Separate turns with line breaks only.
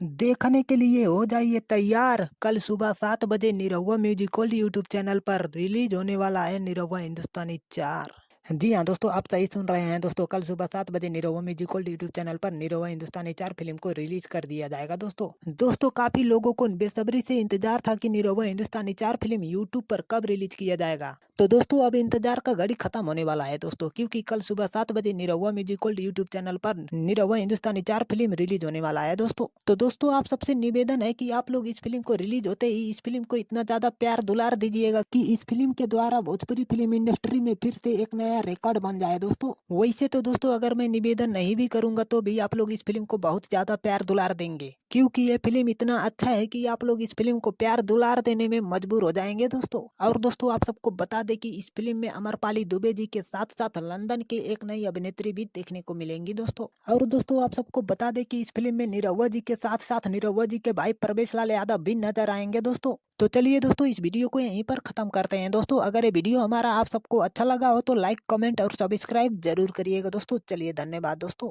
देखने के लिए हो जाइए तैयार। कल सुबह 7 बजे निरहुआ म्यूजिकल यूट्यूब चैनल पर रिलीज होने वाला है निरहुआ हिंदुस्तानी 4। जी हाँ दोस्तों, आप सही सुन रहे हैं दोस्तों। कल सुबह 7 बजे निरहुआ म्यूजिकल यूट्यूब चैनल पर निरहुआ हिंदुस्तानी 4 फिल्म को रिलीज कर दिया जाएगा दोस्तों काफी लोगों को बेसब्री से इंतजार था कि निरहुआ हिंदुस्तानी 4 फिल्म यूट्यूब पर कब रिलीज किया जाएगा। तो दोस्तों अब इंतजार का घड़ी खत्म होने वाला है दोस्तों, क्योंकि कल सुबह 7 बजे निरहुआ म्यूजिकल यूट्यूब चैनल पर निरहुआ हिंदुस्तानी 4 फिल्म रिलीज होने वाला है दोस्तों। तो दोस्तों आप सबसे निवेदन है कि आप लोग इस फिल्म को रिलीज होते ही इस फिल्म को इतना ज्यादा प्यार दुलार दीजिएगा कि इस फिल्म के द्वारा भोजपुरी फिल्म इंडस्ट्री में फिर से एक नया रिकॉर्ड बन जाए दोस्तों। वैसे तो दोस्तों अगर मैं निवेदन नहीं भी करूंगा तो भी आप लोग इस फिल्म को बहुत ज्यादा प्यार दुलार देंगे, क्योंकि ये फिल्म इतना अच्छा है कि आप लोग इस फिल्म को प्यार दुलार देने में मजबूर हो जाएंगे दोस्तों। और दोस्तों आप सबको बता दें कि इस फिल्म में अमरपाली दुबे जी के साथ साथ लंदन के एक नई अभिनेत्री भी देखने को मिलेंगी दोस्तों। और दोस्तों आप सबको बता दें कि इस फिल्म में निरहुआ जी के साथ साथ निरहुआ जी के भाई प्रवेश लाल यादव भी नजर आएंगे दोस्तों। तो चलिए दोस्तों इस वीडियो को यहीं पर खत्म करते हैं दोस्तों। अगर ये वीडियो हमारा आप सबको अच्छा लगा हो तो लाइक कमेंट और सब्सक्राइब जरूर करिएगा दोस्तों। चलिए धन्यवाद दोस्तों।